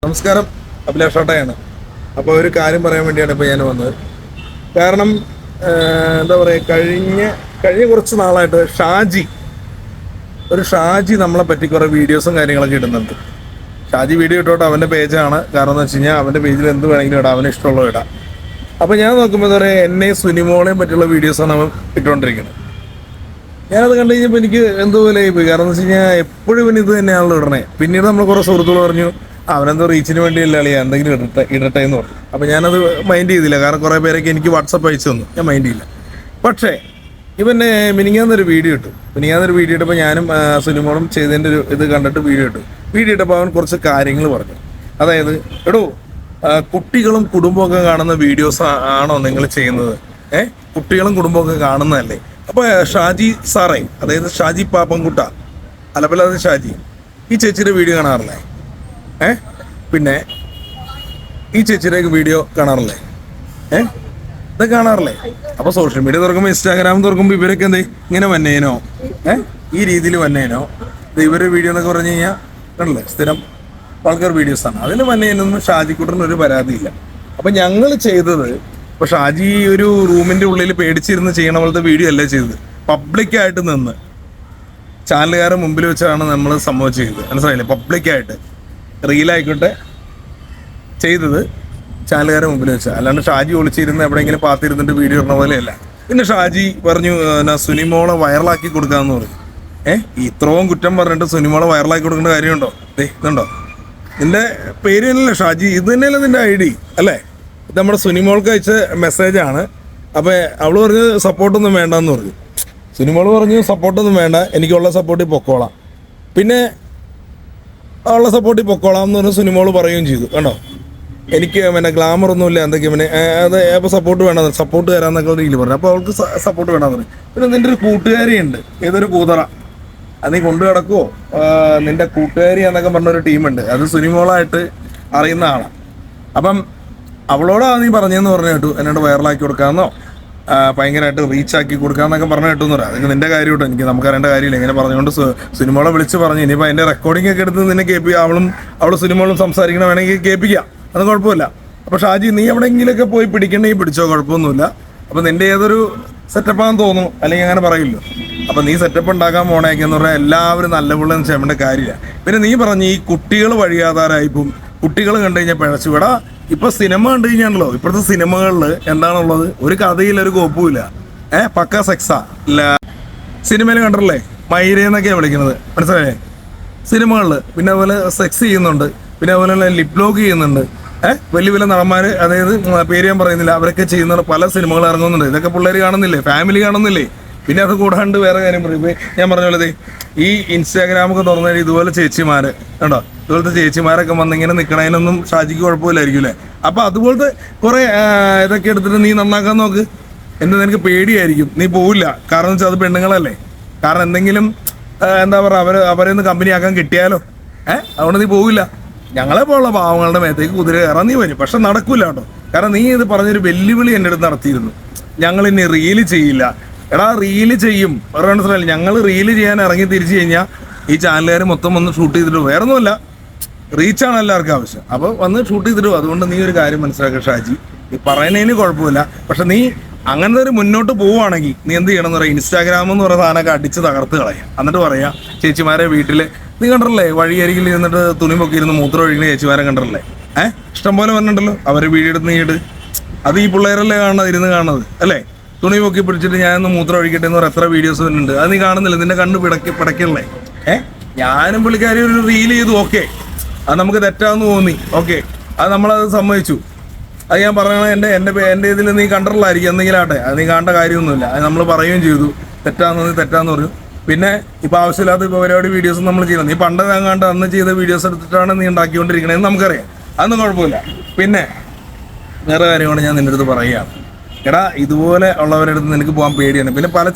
നമസ്കാരം, അഭിലാഷോട്ടയാണ്. അപ്പോൾ ഒരു കാര്യം പറയാൻ വേണ്ടിയാണ് ഇപ്പോൾ ഞാൻ വന്നത്. കാരണം എന്താ പറയുക, കഴിഞ്ഞ കുറച്ച് നാളായിട്ട് ഷാജി നമ്മളെ പറ്റി കുറേ വീഡിയോസും കാര്യങ്ങളൊക്കെ ഇടുന്നുണ്ട്. ഷാജി വീഡിയോ ഇട്ടോട്ട് അവൻ്റെ പേജാണ്. കാരണം എന്ന് വെച്ച് കഴിഞ്ഞാൽ അവൻ്റെ പേജിൽ എന്ത് വേണമെങ്കിലും ഇടാം, അവന് ഇഷ്ടമുള്ളത് ഇടാം. അപ്പോൾ ഞാൻ നോക്കുമ്പോൾ എന്താ പറയുക, എന്നെ സുനിമോളെയും പറ്റിയുള്ള വീഡിയോസാണ് അവൻ ഇട്ടുകൊണ്ടിരിക്കുന്നത്. ഞാനത് കണ്ടു കഴിഞ്ഞപ്പോൾ എനിക്ക് എന്തോപോലെ ആയിപ്പോയി. കാരണം എന്ന് വെച്ച് കഴിഞ്ഞാൽ എപ്പോഴും ഇവൻ ഇത് തന്നെയാണല്ലോ ഇടണേ. പിന്നീട് നമ്മൾ കുറേ സുഹൃത്തുക്കൾ പറഞ്ഞു അവനെന്തോ റീച്ചിന് വേണ്ടിയല്ല അളിയാ, എന്തെങ്കിലും ഇടട്ടെ എന്ന് പറഞ്ഞു. അപ്പോൾ ഞാനത് മൈൻഡ് ചെയ്തില്ല. കാരണം കുറേ പേരൊക്കെ എനിക്ക് വാട്സപ്പ് അയച്ചു തന്നു, ഞാൻ മൈൻഡ് ചെയ്യില്ല. പക്ഷേ ഇവന്നെ മിനിങ്ങാന്നൊരു വീഡിയോ ഇട്ടപ്പോൾ ഞാനും സുനിമോളും ചെയ്തതിൻ്റെ ഒരു ഇത് കണ്ടിട്ട് വീഡിയോ ഇട്ടപ്പോൾ അവൻ കുറച്ച് കാര്യങ്ങൾ പറഞ്ഞു. അതായത്, എടോ കുട്ടികളും കുടുംബമൊക്കെ കാണുന്ന വീഡിയോസ് ആണോ നിങ്ങൾ ചെയ്യുന്നത്? കുട്ടികളും കുടുംബമൊക്കെ കാണുന്നതല്ലേ? അപ്പോൾ ഷാജി സാറേ, അതായത് ഷാജി പാപ്പൻകുട്ട അലപ്പല്ലാതെ ഷാജി, ഈ ചേച്ചിയുടെ വീഡിയോ കാണാറില്ലേ? പിന്നെ ഈ ചേച്ചിയുടെ വീഡിയോ കാണാറില്ലേ? ഇതൊക്കെ കാണാറില്ലേ? അപ്പോൾ സോഷ്യൽ മീഡിയ തുറക്കുമ്പോൾ, ഇൻസ്റ്റാഗ്രാം തുറക്കുമ്പോൾ ഇവരൊക്കെ എന്തേ ഇങ്ങനെ വന്നേനോ, ഈ രീതിയിൽ വന്നേനോ? ഇവരുടെ വീഡിയോ എന്നൊക്കെ പറഞ്ഞു കഴിഞ്ഞാൽ കണ്ടല്ലേ, സ്ഥിരം ആൾക്കാർ വീഡിയോസാണ്. അതിൽ വന്നേനൊന്നും ഷാജിക്കുട്ടന് ഒരു പരാതിയില്ല. അപ്പം ഞങ്ങൾ ചെയ്തത്, ഇപ്പോൾ ഷാജി ഒരു റൂമിൻ്റെ ഉള്ളിൽ പേടിച്ചിരുന്ന് ചെയ്യണ പോലത്തെ വീഡിയോ അല്ല ചെയ്തത്. പബ്ലിക്കായിട്ട് നിന്ന് ചാനലുകാരുടെ മുമ്പിൽ വെച്ചാണ് നമ്മൾ സംഭവം ചെയ്തത്. മനസ്സിലായില്ലേ? പബ്ലിക്കായിട്ട് റീലായിക്കോട്ടെ ചെയ്തത് ചാനലുകാരുടെ മുമ്പിൽ വെച്ചാൽ, അല്ലാണ്ട് ഷാജി ഒളിച്ചിരുന്ന് എവിടെയെങ്കിലും പാത്തിരുന്നിട്ട് വീഡിയോ ഇടുന്ന പോലെയല്ല. പിന്നെ ഷാജി പറഞ്ഞു സുനിമോളെ വൈറലാക്കി കൊടുക്കാമെന്ന് പറഞ്ഞു. ഇത്രയും കുറ്റം പറഞ്ഞിട്ട് സുനിമോളെ വൈറലാക്കി കൊടുക്കേണ്ട കാര്യമുണ്ടോ? ഇതുണ്ടോ? നിന്റെ പേര് തന്നെയല്ലേ ഷാജി, ഇത് തന്നെയല്ലേ നിന്റെ ID അല്ലേ? ഇത് നമ്മുടെ സുനിമോൾക്ക് അയച്ച മെസ്സേജാണ്. അപ്പോൾ അവള് പറഞ്ഞ് സപ്പോർട്ടൊന്നും വേണ്ടെന്ന് പറഞ്ഞു. സുനിമോള് പറഞ്ഞു സപ്പോർട്ടൊന്നും വേണ്ട, എനിക്കുള്ള സപ്പോർട്ടിൽ പൊക്കോളാം. പിന്നെ ഉള്ള സപ്പോർട്ടിൽ പൊക്കോളാം എന്ന് പറഞ്ഞ് സുനിമോള് പറയുകയും ചെയ്തു. കണ്ടോ, എനിക്ക് പിന്നെ ഗ്ലാമറൊന്നുമില്ല, എന്തൊക്കെ പിന്നെ അത് അപ്പോൾ സപ്പോർട്ട് വേണമെന്ന്, സപ്പോർട്ട് തരാമെന്നൊക്കെ രീതിയിൽ പറഞ്ഞു. അപ്പോൾ അവൾക്ക് സപ്പോർട്ട് വേണമെന്ന് പറഞ്ഞു. പിന്നെ നിൻ്റെ ഒരു കൂട്ടുകാരിയുണ്ട്, ഏതൊരു കൂതറ, അത് നീ കൊണ്ടു കിടക്കുമോ, നിൻ്റെ കൂട്ടുകാരി എന്നൊക്കെ പറഞ്ഞൊരു ടീമുണ്ട്. അത് സുനിമോളായിട്ട് അറിയുന്ന ആളാണ്. അപ്പം അവളോടാണ് നീ പറഞ്ഞതെന്ന് പറഞ്ഞു കേട്ടു, എന്നോട് വൈറലാക്കി കൊടുക്കാമെന്നോ ഭയങ്കരമായിട്ട് റീച്ചാക്കി കൊടുക്കാമെന്നൊക്കെ പറഞ്ഞു കേട്ടു എന്ന് പറയാം. അതൊക്കെ നിൻ്റെ കാര്യം കേട്ടോ, നമുക്കറിയേണ്ട കാര്യമില്ല. ഇങ്ങനെ പറഞ്ഞുകൊണ്ട് സിനിമകളെ വിളിച്ച് പറഞ്ഞു. ഇനിയിപ്പോൾ അതിൻ്റെ റെക്കോർഡിംഗ് ഒക്കെ എടുത്ത് നിന്നെ അവൾ സിനിമകളും സംസാരിക്കണം, വേണമെങ്കിൽ കേൾപ്പിക്കാം, അത് കുഴപ്പമില്ല. അപ്പോൾ ഷാജി, നീ എവിടെയെങ്കിലുമൊക്കെ പോയി പിടിക്കണമെങ്കിൽ പിടിച്ചോ, കുഴപ്പമൊന്നുമില്ല. അപ്പോൾ നിൻ്റെ ഏതൊരു സെറ്റപ്പാന്ന് തോന്നുന്നു, അല്ലെങ്കിൽ അങ്ങനെ പറയില്ലോ. അപ്പം നീ സെറ്റപ്പ് ഉണ്ടാക്കാൻ പോണേക്കെന്ന് പറഞ്ഞാൽ എല്ലാവരും നല്ല പിള്ളേന്ന് ചെയ്യേണ്ട കാര്യമില്ല. പിന്നെ നീ പറഞ്ഞു ഈ കുട്ടികൾ വഴിയാധാരായിപ്പം, കുട്ടികൾ കണ്ടു കഴിഞ്ഞാൽ പിഴച്ചു വിടാ. ഇപ്പൊ സിനിമ കണ്ടു കഴിഞ്ഞാണല്ലോ, ഇപ്പോഴത്തെ സിനിമകളിൽ എന്താണുള്ളത്? ഒരു കഥയിൽ ഒരു കോപ്പുമില്ല, പക്ക സെക്സാ ഇല്ല. സിനിമയിൽ കണ്ടല്ലേ മൈരയെന്നൊക്കെയാണ് വിളിക്കുന്നത്, മനസ്സിലായേ? സിനിമകളിൽ പിന്നെ അതുപോലെ സെക്സ് ചെയ്യുന്നുണ്ട്, പിന്നെ അതുപോലെ ലിപ് ലോക്ക് ചെയ്യുന്നുണ്ട്. വലിയ വലിയ നടന്മാർ, അതായത് പേര് ഞാൻ പറയുന്നില്ല, അവരൊക്കെ ചെയ്യുന്ന പല സിനിമകൾ ഇറങ്ങുന്നുണ്ട്. ഇതൊക്കെ പിള്ളേർ കാണുന്നില്ലേ, ഫാമിലി കാണുന്നില്ലേ? പിന്നെ അത് കൂടാണ്ട് വേറെ കാര്യം പറയും. ഞാൻ പറഞ്ഞ പോലെ ഈ ഇൻസ്റ്റാഗ്രാമൊക്കെ തുറന്നു കഴിഞ്ഞാൽ ഇതുപോലെ ചേച്ചിമാർ കണ്ടോ, ഇതുപോലത്തെ ചേച്ചിമാരൊക്കെ വന്നിങ്ങനെ നിൽക്കണതിനൊന്നും ഷാജിക്ക് കുഴപ്പമില്ലായിരിക്കും അല്ലേ? അപ്പോൾ അതുപോലത്തെ കുറേ ഇതൊക്കെ എടുത്തിട്ട് നീ നന്നാക്കാൻ നോക്ക്. നിനക്ക് പേടിയായിരിക്കും, നീ പോവില്ല. കാരണം വെച്ചാൽ അത് പെണ്ണുങ്ങളല്ലേ. കാരണം എന്തെങ്കിലും എന്താ പറയുക, അവരെ ഒന്ന് കമ്പനിയാക്കാൻ കിട്ടിയാലോ, അതുകൊണ്ട് നീ പോവില്ല. ഞങ്ങളെ പോലുള്ള പാവങ്ങളുടെ മേത്തേക്ക് കുതിര കയറാൻ നീ വരും, പക്ഷെ നടക്കൂല കേട്ടോ. കാരണം നീ ഇത് പറഞ്ഞൊരു വെല്ലുവിളി എൻ്റെ അടുത്ത് നടത്തിയിരുന്നു, ഞങ്ങൾ ഇനി റീല് ചെയ്യില്ല. എടാ, റീല് ചെയ്യും, വേറെ മനസ്സിലായില്ല. ഞങ്ങൾ റീല് ചെയ്യാൻ ഇറങ്ങി തിരിച്ചു കഴിഞ്ഞാൽ ഈ ചാനലുകാർ മൊത്തം വന്ന് ഷൂട്ട് ചെയ്തിട്ട്, വേറെ ഒന്നുമല്ല, റീച്ചാണ് എല്ലാവർക്കും ആവശ്യം. അപ്പോൾ വന്ന് ഷൂട്ട് ചെയ്തിടും. അതുകൊണ്ട് നീ ഒരു കാര്യം മനസ്സിലാക്കുക ഷാജി, നീ പറയുന്നതിന് കുഴപ്പമില്ല. പക്ഷെ നീ അങ്ങനത്തെ ഒരു മുന്നോട്ട് പോവുകയാണെങ്കിൽ നീ എന്ത് ചെയ്യണം എന്ന് പറയാം, ഇൻസ്റ്റാഗ്രാം എന്ന് പറയുന്ന സാധനമൊക്കെ അടിച്ച് തകർത്ത് കളയാം. എന്നിട്ട് പറയാം, ചേച്ചിമാരെ വീട്ടിൽ നീ കണ്ടല്ലേ, വഴിയരികിൽ ഇരുന്നിട്ട് തുണി പൊക്കി ഇരുന്ന് മൂത്രം ഒഴിക്കുന്ന ചേച്ചിമാരെ കണ്ടല്ലേ? ഇഷ്ടംപോലെ വന്നിട്ടുണ്ടല്ലോ, അവരെ വീഡിയോ എടുത്ത് നീ ഇട്. അത് ഈ പിള്ളേരല്ലേ ഇരുന്ന് കാണുന്നത് അല്ലേ? തുണി പൊക്കി പിടിച്ചിട്ട് ഞാനൊന്ന് മൂത്രം ഒഴിക്കട്ടെ എന്ന് പറഞ്ഞാൽ എത്ര വീഡിയോസ് വരുന്നുണ്ട്. അത് നീ കാണുന്നില്ല, നിന്റെ കണ്ണ് പിടക്കല്ലേ? ഞാനും പുള്ളിക്കാരി ഒരു റീൽ ചെയ്തു, ഓക്കെ, അത് നമുക്ക് തെറ്റാന്ന് തോന്നി, ഓക്കെ, അത് നമ്മളത് സമ്മതിച്ചു. അത് ഞാൻ പറയണത് എൻ്റെ ഇതിൽ നീ കണ്ടിട്ടുള്ളായിരിക്കും എന്തെങ്കിലും ആട്ടെ, അത് നീ കാണേണ്ട കാര്യമൊന്നുമില്ല. അത് നമ്മൾ പറയുകയും ചെയ്തു, തെറ്റാന്ന് പറഞ്ഞു. പിന്നെ ഇപ്പോൾ ആവശ്യമില്ലാത്ത ഇപ്പോൾ പരിപാടി വീഡിയോസ് നമ്മൾ ചെയ്യുന്നത്, നീ പണ്ട് കണ്ട് അന്ന് ചെയ്ത വീഡിയോസ് എടുത്തിട്ടാണ് നീ ഉണ്ടാക്കിക്കൊണ്ടിരിക്കണതെന്ന് നമുക്കറിയാം, അതൊന്നും കുഴപ്പമില്ല. പിന്നെ വേറെ കാര്യമാണ് ഞാൻ നിൻ്റെ അടുത്ത് പറയുകയാണ്. എടാ ഇതുപോലെ ഉള്ളവരുടെ അടുത്ത് നിനക്ക് പോകാൻ പേടിയാണ്. പിന്നെ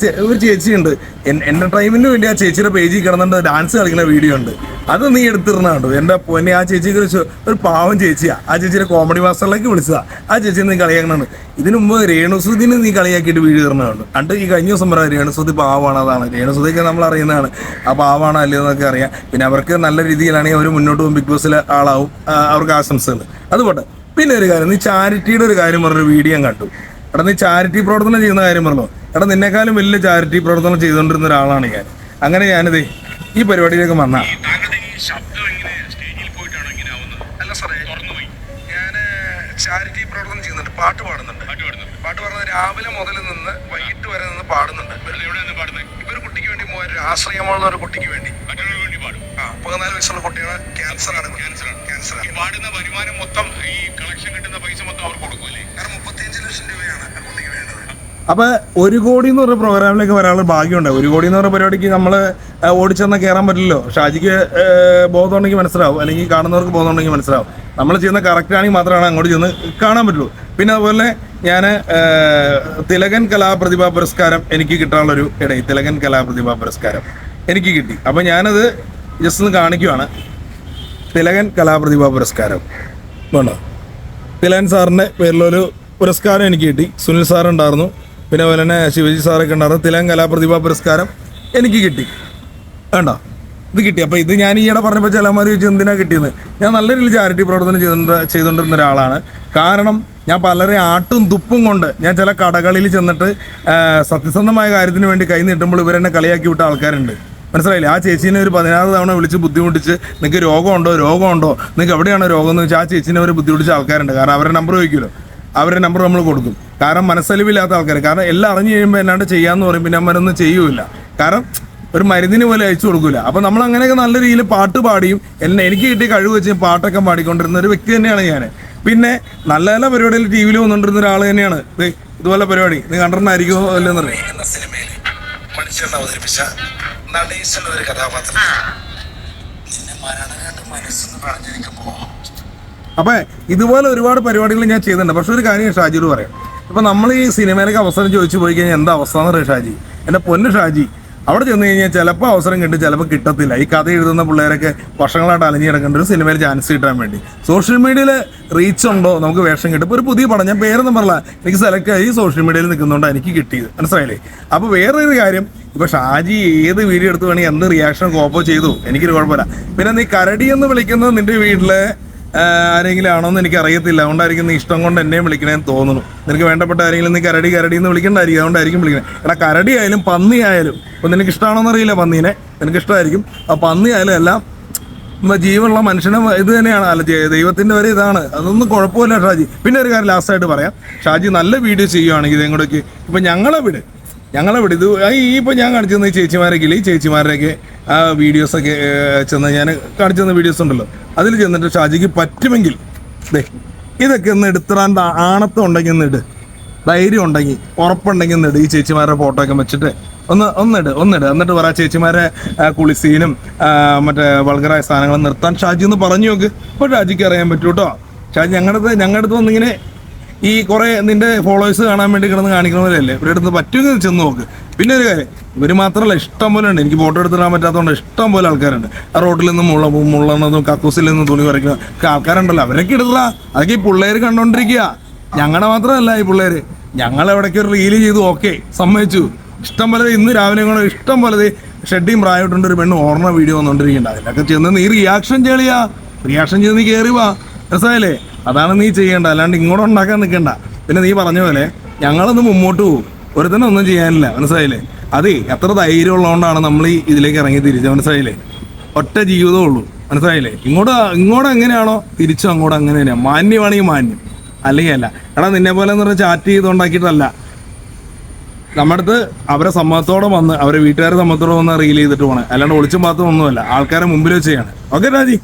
ഒരു ചേച്ചിയുണ്ട് എൻ്റെ ടൈമിന് വേണ്ടി ആ ചേച്ചിയുടെ പേജിൽ കിടന്നിട്ട് ഡാൻസ് കളിക്കുന്ന വീഡിയോ ഉണ്ട്, അത് നീ എടുത്തിരുന്നുണ്ടോ എൻ്റെ പൊന്നെ. ആ ചേച്ചിയെ കുറിച്ച് ഒരു പാവം ചേച്ചിയാ, ആ ചേച്ചിയുടെ കോമഡി മാസ്റ്ററിലേക്ക് വിളിച്ചതാ, ആ ചേച്ചി നീ കളിയാക്കണുണ്ട്. ഇതിനു മുമ്പ് രേണുസുദിനെ നീ കളിയാക്കിയിട്ട് വീഡിയോ ഇടുന്നുണ്ട്. അണ്ട് ഈ കഴിഞ്ഞ ദിവസം പറയാം രേണുസുദി പാവമാണ്, അതാണ് രേണുസുദിയൊക്കെ നമ്മൾ അറിയുന്നതാണ്, ആ പാവമാണോ അല്ലയോ എന്നൊക്കെ അറിയാം. പിന്നെ അവർക്ക് നല്ല രീതിയിലാണെങ്കിൽ അവർ മുന്നോട്ട് പോകും, ബിഗ് ബോസിലെ ആളാവും, അവർക്ക് ആശംസകൾ. അതുപോട്ടെ. പിന്നെ ഒരു കാര്യം, നീ ചാരിറ്റിയുടെ ഒരു കാര്യം പറഞ്ഞൊരു വീഡിയോ ഞാൻ കണ്ടു. എടാ നീ ചാരിറ്റി പ്രവർത്തനം ചെയ്യുന്ന കാര്യം പറഞ്ഞോ. എടാ നിന്നെക്കാളും വലിയ ചാരിറ്റി പ്രവർത്തനം ചെയ്തുകൊണ്ടിരുന്ന ഒരാളാണ് ഞാൻ. അങ്ങനെ ഞാനിത് ഈ പരിപാടിയിലേക്ക് വന്ന ചാരിറ്റി പ്രവർത്തനം ചെയ്യുന്നുണ്ട്, പാട്ട് പാടുന്നുണ്ട്. പാട്ട് പാടുന്നത് രാവിലെ മുതൽ നിന്ന് വൈകിട്ട് വരെ നിന്ന് പാടുന്നുണ്ട്. ഇവര് കുട്ടിക്ക് വേണ്ടി ആശ്രയമുള്ള ഒരു കുട്ടിക്ക് വേണ്ടി 14 വയസ്സുള്ള കുട്ടികളെ ക്യാൻസറാണ്. പാടുന്ന വരുമാനം മൊത്തം ഈ കളക്ഷൻ കിട്ടുന്ന പൈസ മൊത്തം അവർ കൊടുക്കൂലേ? കാരണം 35 ലക്ഷം രൂപയാണ് ആ കുട്ടിക്ക് വേണ്ടത്. അപ്പൊ 1 കോടി എന്ന് പറഞ്ഞ പ്രോഗ്രാമിലേക്ക് വരാനുള്ള ഭാഗ്യമുണ്ട്. 1 കോടി എന്ന് പറഞ്ഞ പരിപാടിക്ക് നമ്മൾ ഓടിച്ചെന്നാൽ കയറാൻ പറ്റില്ലല്ലോ. ഷാജിക്ക് ബോധമുണ്ടെങ്കിൽ മനസ്സിലാവും, അല്ലെങ്കിൽ കാണുന്നവർക്ക് ബോധമുണ്ടെങ്കിൽ മനസ്സിലാവും. നമ്മൾ ചെയ്യുന്ന കറക്റ്റ് ആണെങ്കിൽ മാത്രമാണ് അങ്ങോട്ട് ചെന്ന് കാണാൻ പറ്റുള്ളൂ. പിന്നെ അതുപോലെ ഞാൻ തിലകൻ കലാപ്രതിഭാ പുരസ്കാരം എനിക്ക് കിട്ടാനുള്ളൊരു ഇടയിൽ തിലകൻ കലാപ്രതിഭാ പുരസ്കാരം എനിക്ക് കിട്ടി. അപ്പം ഞാനത് ജസ്റ്റ് ഒന്ന് കാണിക്കുവാണ്. തിലകൻ കലാപ്രതിഭാ പുരസ്കാരം വേണ്ടോ, തിലകൻ സാറിൻ്റെ പേരിലൊരു പുരസ്കാരം എനിക്ക് കിട്ടി. സുനിൽ സാറുണ്ടായിരുന്നു, പിന്നെ അതുപോലെ തന്നെ ശിവജി സാറൊക്കെ ഉണ്ടായിരുന്നു. തിലകൻ കലാപ്രതിഭാ പുരസ്കാരം എനിക്ക് കിട്ടി. വേണ്ടോ, ഇത് കിട്ടി. അപ്പോൾ ഇത് ഞാൻ ഈയിടെ പറഞ്ഞപ്പോൾ ചിലമാർ ചോദിച്ചു എന്തിനാണ് കിട്ടിയെന്ന്. ഞാൻ നല്ല രീതിയിൽ ചാരിറ്റി പ്രവർത്തനം ചെയ്തുകൊണ്ടിരുന്ന ഒരാളാണ്. കാരണം ഞാൻ പലരെ ആട്ടും തുപ്പും കൊണ്ട് ഞാൻ ചില കടകളിൽ ചെന്നിട്ട് സത്യസന്ധമായ കാര്യത്തിന് വേണ്ടി കൈ നീട്ടുമ്പോൾ ഇവരെന്നെ കളിയാക്കി വിട്ട ആൾക്കാരുണ്ട്. മനസ്സിലായില്ലേ? ആ ചേച്ചീനെ ഒരു 16 തവണ വിളിച്ച് ബുദ്ധിമുട്ടിച്ച് നിങ്ങൾക്ക് രോഗമുണ്ടോ നിങ്ങൾക്ക് എവിടെയാണോ രോഗം എന്ന് വെച്ചാൽ ആ ചേച്ചീനെ അവർ ബുദ്ധിമുട്ടിച്ച ആൾക്കാരുണ്ട്. കാരണം അവരുടെ നമ്പർ ചോദിക്കുമല്ലോ, അവരുടെ നമ്പർ നമ്മൾ കൊടുക്കും. കാരണം മനസ്സലിവില്ലാത്ത ആൾക്കാർ. കാരണം എല്ലാം അറിഞ്ഞു കഴിയുമ്പോൾ എന്നാണ്ട് ചെയ്യാമെന്ന് പറയും, പിന്നെ അവരൊന്നും ചെയ്യൂല. കാരണം ഒരു മരുന്നിന് പോലെ അയച്ചു കൊടുക്കൂല. അപ്പം നമ്മൾ അങ്ങനെയൊക്കെ നല്ല രീതിയിൽ പാട്ട് പാടിയും എനിക്ക് കിട്ടിയ കഴിവ് വെച്ച് പാട്ടൊക്കെ പാടിക്കൊണ്ടിരുന്ന ഒരു വ്യക്തി തന്നെയാണ് ഞാൻ. പിന്നെ നല്ല നല്ല പരിപാടിയിൽ ടി വിയിൽ വന്നുകൊണ്ടിരുന്ന ഒരാൾ തന്നെയാണ്. ഇതുപോലെ പരിപാടി നീ കണ്ടിട്ടുണ്ടായിരിക്കുമോ അല്ലെന്നറിയാം. മനുഷ്യൻ അവതരിപ്പിച്ച നടേശൻ ഒരു കഥാപാത്രം നിന്നെ മരണ മനസ്സെന്ന് പറഞ്ഞിരിക്കുമ്പോൾ. അപ്പം ഇതുപോലെ ഒരുപാട് പരിപാടികൾ ഞാൻ ചെയ്യുന്നുണ്ട്. പക്ഷെ ഒരു കാര്യം ഷാജിയോട് പറയാം, ഇപ്പം നമ്മൾ ഈ സിനിമയിലേക്ക് അവസരം ചോദിച്ചു പോയി കഴിഞ്ഞാൽ എന്താ അവസ്ഥ എന്ന് പറയാം ഷാജി, എൻ്റെ പൊന്ന് ഷാജി. അവിടെ ചെന്ന് കഴിഞ്ഞാൽ ചിലപ്പോൾ അവസരം കിട്ടും, ചിലപ്പോൾ കിട്ടത്തില്ല. ഈ കഥ എഴുതുന്ന പിള്ളേരൊക്കെ വർഷങ്ങളായിട്ട് അലഞ്ഞിടക്കേണ്ട ഒരു സിനിമയിൽ ചാൻസ് കിട്ടാൻ വേണ്ടി സോഷ്യൽ മീഡിയയിൽ റീച്ച് ഉണ്ടോ നമുക്ക് വേഷം കിട്ടും. ഇപ്പോൾ ഒരു പുതിയ പടം, ഞാൻ പേരൊന്നും പറഞ്ഞില്ല, എനിക്ക് സെലക്ട് ആയി സോഷ്യൽ മീഡിയയിൽ നിൽക്കുന്നതുകൊണ്ട് എനിക്ക് കിട്ടിയത്. മനസ്സിലായില്ലേ? അപ്പോൾ വേറൊരു കാര്യം, ഇപ്പോൾ ഷാജി ഏത് വീഡിയോ എടുത്ത് വേണമെങ്കിൽ എന്ത് റിയാക്ഷൻ കോപ്പോ ചെയ്തു എനിക്കൊരു കുഴപ്പമില്ല. പിന്നെ നീ കരടി എന്ന് വിളിക്കുന്നത് നിൻ്റെ വീട്ടിലെ ആരെങ്കിലും ആണോ എന്ന് എനിക്ക് അറിയത്തില്ല. അതുകൊണ്ടായിരിക്കും നീ ഇഷ്ടം കൊണ്ട് എന്നെയും വിളിക്കണേന്ന് തോന്നുന്നു. നിനക്ക് വേണ്ടപ്പെട്ട ആരെങ്കിലും നീ കരടി എന്ന് വിളിക്കണ്ടായിരിക്കും, അതുകൊണ്ടായിരിക്കും വിളിക്കണേ. എടാ കരടി ആയാലും പന്നി ആയാലും ഇപ്പം നിനക്ക് ഇഷ്ടമാണോന്ന് അറിയില്ല, പന്നീനെ നിനക്ക് ഇഷ്ടമായിരിക്കും. ആ പന്നി ആയാലും എല്ലാം ജീവനുള്ള മനുഷ്യനെ ഇത് തന്നെയാണ്. അല്ല ദൈവത്തിൻ്റെ വരെ ഇതാണ്, അതൊന്നും കുഴപ്പമില്ല ഷാജി. പിന്നെ ഒരു കാര്യം ലാസ്റ്റായിട്ട് പറയാം, ഷാജി നല്ല വീഡിയോ ചെയ്യുകയാണെങ്കിൽ ഇതേ കൂടെയൊക്കെ ഇപ്പം ഞങ്ങളെ വിട് ഇത് ഈ ഇപ്പോൾ ഞാൻ കാണിച്ചു തന്ന ഈ ചേച്ചിമാരൊക്കെ ഈ ചേച്ചിമാരുടെയൊക്കെ ആ വീഡിയോസൊക്കെ ചെന്ന് ഞാൻ കാണിച്ചു തന്ന വീഡിയോസ് ഉണ്ടല്ലോ, അതിൽ ചെന്നിട്ട് ഷാജിക്ക് പറ്റുമെങ്കിൽ ഇതൊക്കെ ഒന്ന് എടുത്തിടാൻ ആണത്തം ഉണ്ടെങ്കിൽ ഒന്ന് ഇട്, ധൈര്യം ഉണ്ടെങ്കിൽ ഉറപ്പുണ്ടെങ്കിൽ ഒന്ന് ഇട്. ഈ ചേച്ചിമാരുടെ ഫോട്ടോ ഒക്കെ വെച്ചിട്ട് ഒന്നിട് എന്നിട്ട് പറ ചേച്ചിമാരെ കുളിസീനും മറ്റേ വൾഗറായ സാധനങ്ങളും നിർത്താൻ ഷാജി ഒന്ന് പറഞ്ഞു നോക്ക്. അപ്പോൾ ഷാജിക്ക് അറിയാൻ പറ്റൂ കേട്ടോ. ഷാജി ഞങ്ങളുടെ അടുത്ത് വന്നിങ്ങനെ ഈ കുറേ നിന്റെ ഫോളോവേഴ്സ് കാണാൻ വേണ്ടി കിടന്ന് കാണിക്കുന്നവരല്ലേ, ഇവരുടെ അടുത്ത് പറ്റുമെങ്കിൽ ചെന്ന് നോക്ക്. പിന്നെ ഒരു കാര്യം, ഇവർ മാത്രമല്ല ഇഷ്ടം പോലെ ഉണ്ട്. എനിക്ക് ഫോട്ടോ എടുത്തിടാൻ പറ്റാത്തതുകൊണ്ട് ഇഷ്ടം പോലെ ആൾക്കാരുണ്ട്. ആ റോഡിൽ നിന്ന് മുള്ളണതും കക്കൂസിൽ നിന്ന് തുണി പറിക്കുന്ന ഒക്കെ ആൾക്കാരുണ്ടല്ലോ, അവരൊക്കെ എടുത്തിടാ. അതൊക്കെ ഈ പിള്ളേർ കണ്ടോണ്ടിരിക്കുക. ഞങ്ങളുടെ മാത്രമല്ല ഈ പിള്ളേർ, ഞങ്ങളെവിടേക്ക് ഒരു റീല് ചെയ്തു, ഓക്കെ സമ്മതിച്ചു. ഇഷ്ടം പോലെ ഇന്ന് രാവിലെ കൂടെ ഇഷ്ടം പോലെ ഷെഡിയും പ്രായമായിട്ടുണ്ട് ഒരു പെണ്ണ് ഓർണ വീഡിയോ വന്നുകൊണ്ടിരിക്കുന്നുണ്ട്. അതിലൊക്കെ ചെന്ന് നീ റിയാക്ഷൻ ചെയ്ത് നീ കയറി വാ. രസമായില്ലേ? അതാണ് നീ ചെയ്യേണ്ട, അല്ലാണ്ട് ഇങ്ങോട്ട് ഉണ്ടാക്കാൻ നിൽക്കണ്ട. പിന്നെ നീ പറഞ്ഞ പോലെ ഞങ്ങളൊന്ന് മുമ്പോട്ട് പോകും, ഒരുത്തന്നെ ഒന്നും ചെയ്യാനില്ല. മനസ്സിലായില്ലേ? അതേ എത്ര ധൈര്യം ഉള്ളതുകൊണ്ടാണ് നമ്മൾ ഈ ഇതിലേക്ക് ഇറങ്ങി തിരിച്ചത്. മനസ്സിലായില്ലേ? ഒറ്റ ജീവിതമേ ഉള്ളൂ. മനസ്സിലായില്ലേ? ഇങ്ങോട്ട് എങ്ങനെയാണോ തിരിച്ചും അങ്ങോട്ട് അങ്ങനെ തന്നെയാണ്. മാന്യമാണെങ്കിൽ മാന്യം, അല്ലെങ്കിൽ അല്ല. എടാ നിന്നെ പോലെ എന്ന് പറഞ്ഞാൽ ചാറ്റ് ചെയ്തുണ്ടാക്കിയിട്ടല്ല, നമ്മുടെ അടുത്ത് അവരെ സമ്മതത്തോടെ വന്ന് അവരെ വീട്ടുകാരെ സമ്മതത്തോടെ വന്ന് റീൽ ചെയ്തിട്ട് പോകണം. അല്ലാണ്ട് ഒളിച്ചും പാത്തും ഒന്നുമല്ല, ആൾക്കാരെ മുമ്പിൽ വെച്ച് ചെയ്യാണ്. ഓക്കെ രാജി.